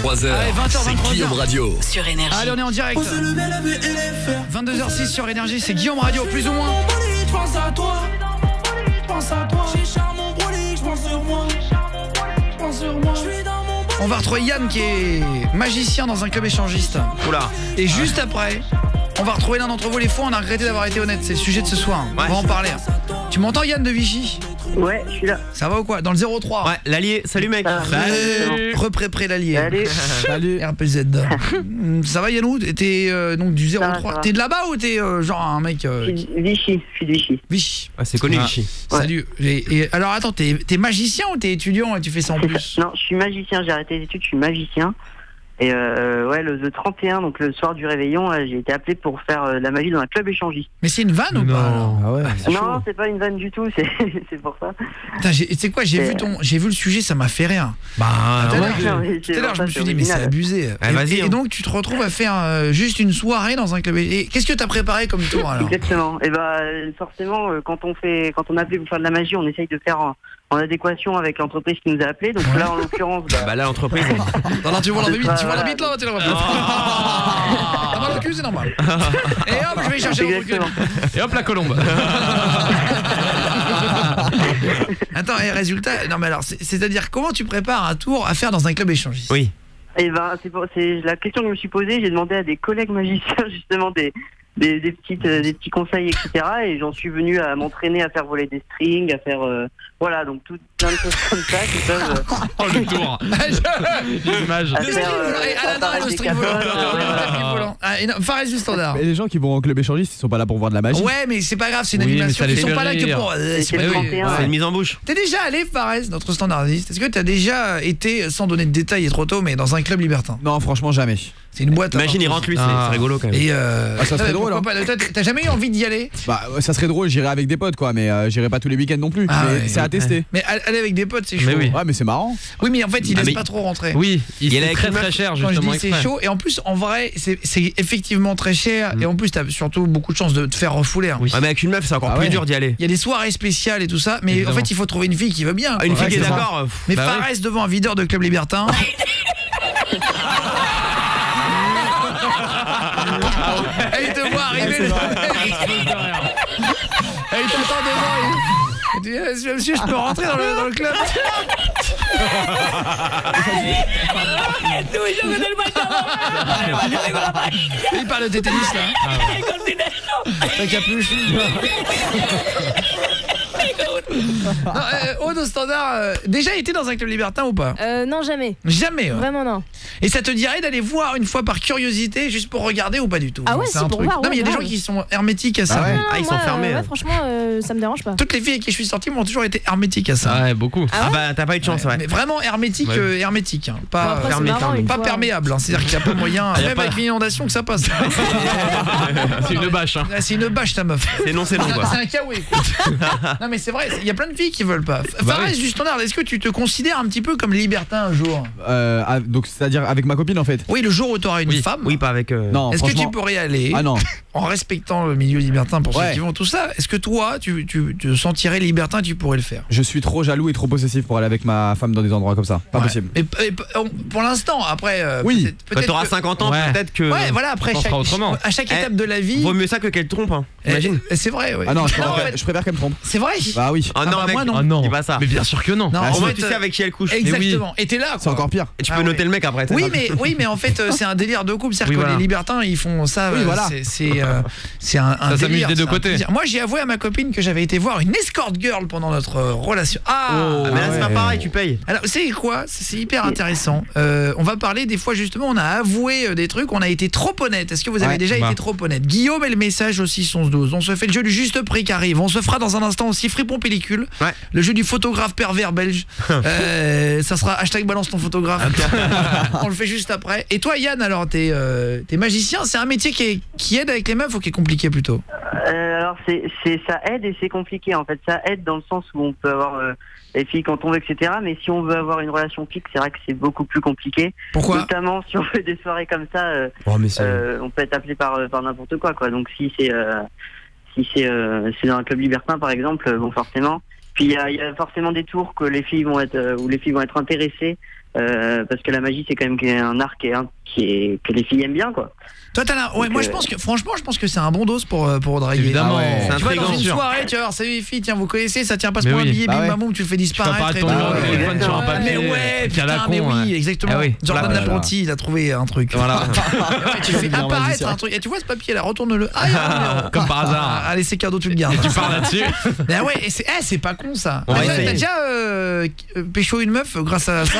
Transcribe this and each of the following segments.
23h, Allez, 20h, c'est 23h. Guillaume Radio. Sur Énergie. Allez, on est en direct. 22h06 sur Énergie, c'est Guillaume Radio, plus ou moins. Je pense à toi, j'ai charmant brolique, je pense sur moi, On va retrouver Yann qui est magicien dans un club échangiste. Oula. Et juste après, on va retrouver l'un d'entre vous. Les faux, on a regretté d'avoir été honnête. C'est le sujet de ce soir. On va en parler. Tu m'entends, Yann de Vichy? Ouais, je suis là. Ça va ou quoi? Dans le 03. Ouais, l'allié, salut mec. Salut. Repré l'allié. Salut. RPZ. Ça va, Yannou? T'es donc du 03. Ça va. T'es de là-bas ou t'es genre un mec Vichy, je suis de Vichy. Vichy. Ah, c'est connu Vichy. Ouais. Salut. Et alors attends, t'es magicien ou t'es étudiant et tu fais ça en plus? Non, je suis magicien, j'ai arrêté les études, je suis magicien. Et ouais, le 31, donc le soir du réveillon, j'ai été appelé pour faire de la magie dans un club échangiste. Mais c'est une vanne ou pas alors? Ah ouais. Non, c'est pas une vanne du tout, c'est pour ça. Putain, tu sais quoi, j'ai vu le sujet, ça m'a fait rire. Bah, Tout à ouais. l'heure, tout à l'heure, je me suis dit mais c'est abusé. Vas-y, Et donc tu te retrouves à faire juste une soirée dans un club. Et qu'est-ce que t'as préparé comme tour alors? Exactement. Et bah forcément, quand on a appelé pour faire de la magie, on essaye de faire en adéquation avec l'entreprise qui nous a appelé. Donc là, en l'occurrence, Bah là, l'entreprise. Non, tu vois la bite là, tu la vois pas. T'as mal au cul, c'est normal. Et hop, je vais chercher un truc. Et hop la colombe. Attends, et résultat, non mais alors, c'est-à-dire comment tu prépares un tour à faire dans un club échangiste? Oui. Et ben c'est la question que je me suis posée. J'ai demandé à des collègues magiciens justement des petits conseils, etc. Et j'en suis venu à m'entraîner à faire voler des strings, à faire voilà, donc tout plein de choses comme ça qui peuvent Oh le tour. L'image. à Le faire, string volant, et Alain, apparaître le des string volant. capotes, Le tapis volant. Ah, et non, Fares du standard. Mais les gens qui vont au club échangiste, ils sont pas là pour voir de la magie. Ouais, mais c'est pas grave, c'est une Oui, mais animation. ça les Ils sont fait pas là que rire. pour. C'est le 31. C'est une mise en bouche. T'es déjà allé, Fares, notre standardiste? Est-ce que t'as déjà été, sans donner de détails et trop tôt, mais dans un club libertin? Non, franchement, jamais. C'est une boîte. Imagine, il rentre lui, c'est rigolo quand même. Et ça serait drôle, pourquoi pas, t'as jamais eu envie d'y aller? Bah, ça serait drôle, j'irais avec des potes, quoi, mais j'irais pas tous les week-ends non plus. Ah Mais ouais. c'est à tester. Mais aller avec des potes, c'est chaud. Mais oui. Ouais, mais c'est marrant. Oui, mais en fait, il laisse mais- pas trop rentrer. Oui, il est est avec très une très meuf. cher Quand je justement. dis c'est exprès. chaud, et en plus, en vrai, c'est effectivement très cher, et en plus, t'as surtout beaucoup de chances de te faire refouler. Hein. Oui. Ouais, mais avec une meuf, c'est encore Ah plus ouais. dur d'y aller. Il y a des soirées spéciales et tout ça, mais Évidemment. en fait, il faut trouver une fille qui veut bien. Ah, une quoi. fille qui est Ouais, c'est ça. d'accord. Mais Bah Fares devant un videur de club libertin. Et il te voit arriver. Et il t'entend devant. Il dit, monsieur, je peux rentrer dans le club? Il parle de tennis là. T'as capuche. Non, Aude au standard, déjà été dans un club libertin ou pas? Non, jamais. Jamais. Ouais. Vraiment non. Et ça te dirait d'aller voir une fois par curiosité, juste pour regarder ou pas du tout? Ah ouais, c'est c'est un pour truc. voir, Non mais il y a des grave. gens qui sont hermétiques à ça. Ah ouais. Ah, ils sont moi, fermés. ouais, franchement, ça me dérange pas. Toutes les filles avec qui je suis sorti m'ont toujours été hermétiques à ça. Ouais, beaucoup. Ah bah t'as pas eu de chance, ouais. Mais vraiment hermétique, Ouais. hermétique, hein. Bon, Pas, après, c'est fermé, marrant, fermé. une pas fois. perméable, hein. C'est-à-dire qu'il n'y a pas moyen, y a même pas- avec une inondation, que ça passe. C'est une bâche. Hein. Ah, c'est une bâche ta meuf. C'est non, c'est non quoi. C'est un kawaii. Non mais c'est vrai, il y a plein de filles qui veulent pas. Fares oui. du standard, est-ce que tu te considères un petit peu comme libertin un jour? Donc, c'est-à-dire avec ma copine en fait. Oui, le jour où tu auras une femme. Oui, pas avec. Non, Est-ce que tu franchement. pourrais aller Ah non. en respectant le milieu libertin pour ceux Ouais. qui vont tout ça? Est-ce que toi, tu te sentirais libertin, tu pourrais le faire? Je suis trop jaloux et trop possessif pour aller avec ma femme dans des endroits comme ça. Pas Ouais. possible. Et pour l'instant, après, Oui. Quand t'auras que- 50 ans, Ouais. peut-être que. Ouais, voilà, après On fera autrement. à chaque étape de la vie. Vaut mieux ça que qu'elle trompe, hein. Imagine. C'est vrai, ouais. Ah non, je en préfère, fait, je préfère qu'elle me trompe. c'est vrai. Bah oui. Oh Ah non, bah, mec. moi, non. Oh non. Dis pas ça. Mais bien sûr que non. Non, Ah, en Au moins, fait, tu sais avec qui elle couche. exactement. Et t'es là, quoi. C'est encore pire. Et tu Ah peux ouais. noter le mec après. Oui, mais en fait, c'est un délire de couple. C'est-à-dire Oui, que voilà. les libertins, ils font ça. Oui, voilà. C'est un Ça s'amuse délire. des deux c'est un côtés. plaisir. Moi, j'ai avoué à ma copine que j'avais été voir une escort girl pendant notre relation. Ah, mais là, c'est pas ouais. pareil, tu payes. Alors, c'est quoi? C'est hyper intéressant. On va parler des fois, justement, on a avoué des trucs, on a été trop honnête. Est-ce que vous avez Ouais, déjà bah. été trop honnête? Guillaume et le message au 611-12. On se fait le jeu du juste prix qui arrive. On se fera dans un instant aussi Fripon Pellicule. Ouais. Le jeu du photographe pervers belge. Ça sera #balance ton photographe. On le fait juste après. Et toi, Yann, alors, t'es magicien. C'est un métier qui aide avec les meufs ou qui est compliqué plutôt? Alors ça aide et c'est compliqué en fait. Ça aide dans le sens où on peut avoir les filles quand on veut, etc. Mais si on veut avoir une relation fixe, c'est vrai que c'est beaucoup plus compliqué. Pourquoi? Notamment si on fait des soirées comme ça, Oh, mais c'est. on peut être appelé par n'importe quoi. Donc si c'est dans un club libertin par exemple, bon forcément. Puis il y a forcément des tours que les filles vont être où les filles vont être intéressées parce que la magie c'est quand même un art que les filles aiment bien, quoi. Toi t'as la... Ouais, Donc, moi je pense que c'est un bon dos pour draguer. Évidemment. Ah ouais. C'est Tu vois, dans intriguant. une soirée, tu vas voir, salut les filles, tiens, vous connaissez, ça tient pas Mais pour un oui. billet, Bah bim ouais. bam boum, tu le fais Tu vas disparaître. pas et ton tout. numéro de ouais, téléphone sur un ouais. papier. Mais ouais, qui a la putain, con. mais oui, ouais. exactement. Ah oui. Jordan Voilà. l'apprenti, il a trouvé un truc. Voilà. Ouais, tu fais Bien apparaître magicien. un truc. Et tu vois ce papier là, retourne-le. Ah, il y a un numéro. Comme par hasard. Allez, c'est cadeau, tu le gardes. Tu pars là-dessus. Mais ouais, et c'est pas con ça. On va T'as essayer. déjà pécho une meuf grâce à ça?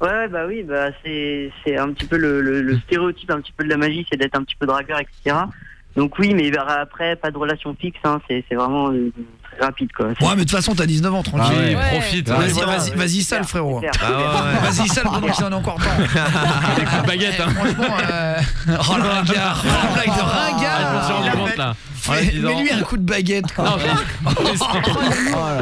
Ouais, bah oui, bah c'est un petit peu le stéréotype un petit peu de la magie, c'est d'être un petit peu dragueur, etc. Donc oui, mais après, pas de relation fixe, hein, c'est vraiment très rapide, quoi. Ouais, mais de toute façon, t'as 19 ans, tranquille. Ah ouais. Ouais. Profite. Ouais. Vas-y, sale frérot. C'est clair. Ah ouais. Vas-y, sale pendant qu'il en a encore temps. Avec la baguette. Eh, franchement, oh le ringard, oh, la blague de Ah, je me suis rendu ringard. compte là. Mais lui un coup de baguette. Quoi. Non,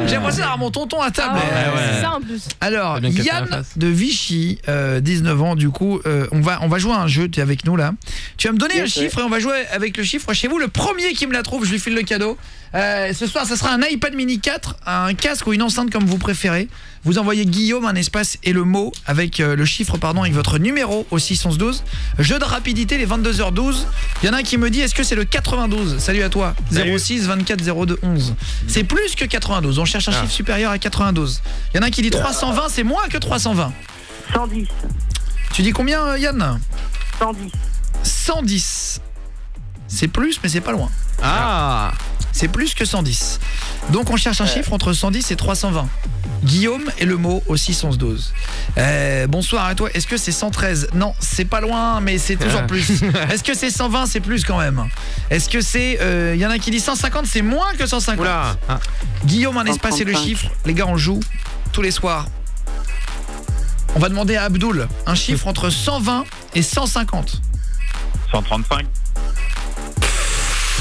J'ai l'impression d'avoir mon tonton à table. Ah ouais, ouais. c'est ça en plus. Alors, T'as bien capté la Yann face. de Vichy, 19 ans, du coup, on va jouer à un jeu, tu es avec nous là. Tu vas me donner un Yes, chiffre et on va jouer avec le chiffre chez vous. Le premier qui me la trouve, je lui file le cadeau. Ce soir, ça sera un iPad mini 4, un casque ou une enceinte comme vous préférez. Vous envoyez Guillaume, un espace et le mot avec le chiffre, pardon, avec votre numéro au 611-12. Jeu de rapidité, les 22h12. Il y en a un qui me dit, est-ce que c'est le 92? Salut à toi. Salut. 06 24 02 11. C'est plus que 92. On cherche un chiffre supérieur à 92. Il y en a un qui dit 320, c'est moins que 320. 110, Tu dis combien, Yann? 110. 110. C'est plus, mais c'est pas loin. Ah. C'est plus que 110. Donc on cherche un chiffre entre 110 et 320. Guillaume et le mot au 611-12. Bonsoir à toi. Est-ce que c'est 113? Non, c'est pas loin, mais c'est toujours plus. Est-ce que c'est 120? C'est plus quand même. Est-ce que c'est... y en a qui dit 150, c'est moins que 150. Oula. Ah. Guillaume, un espace et le 135. chiffre. Les gars, on joue tous les soirs. On va demander à Abdoul un chiffre entre 120 et 150. 135.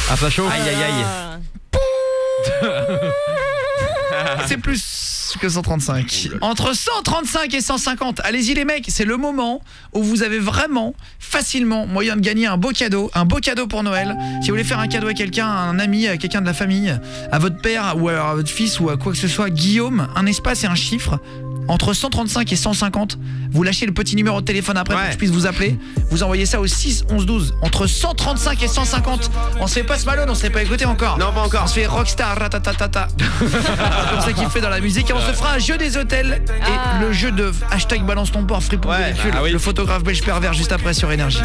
Ah, ça chauffe. Aïe aïe aïe. C'est plus que 135. Entre 135 et 150. Allez-y les mecs, c'est le moment où vous avez vraiment facilement moyen de gagner un beau cadeau pour Noël. Si vous voulez faire un cadeau à quelqu'un, à un ami, à quelqu'un de la famille, à votre père ou à votre fils ou à quoi que ce soit, Guillaume, un espace et un chiffre. Entre 135 et 150, vous lâchez le petit numéro de téléphone après pour que je puisse vous appeler. Vous envoyez ça au 6 11 12. Entre 135 et 150. On se fait pas Malone, on se fait pas écouter encore. Non, pas encore. On se fait Rockstar, ratatatata. C'est comme ça qu'il fait dans la musique. Et on se fera un jeu des hôtels et le jeu de hashtag balance ton port, free pour Ouais, véhicule. bah oui. Le photographe belge pervers juste après sur Énergie.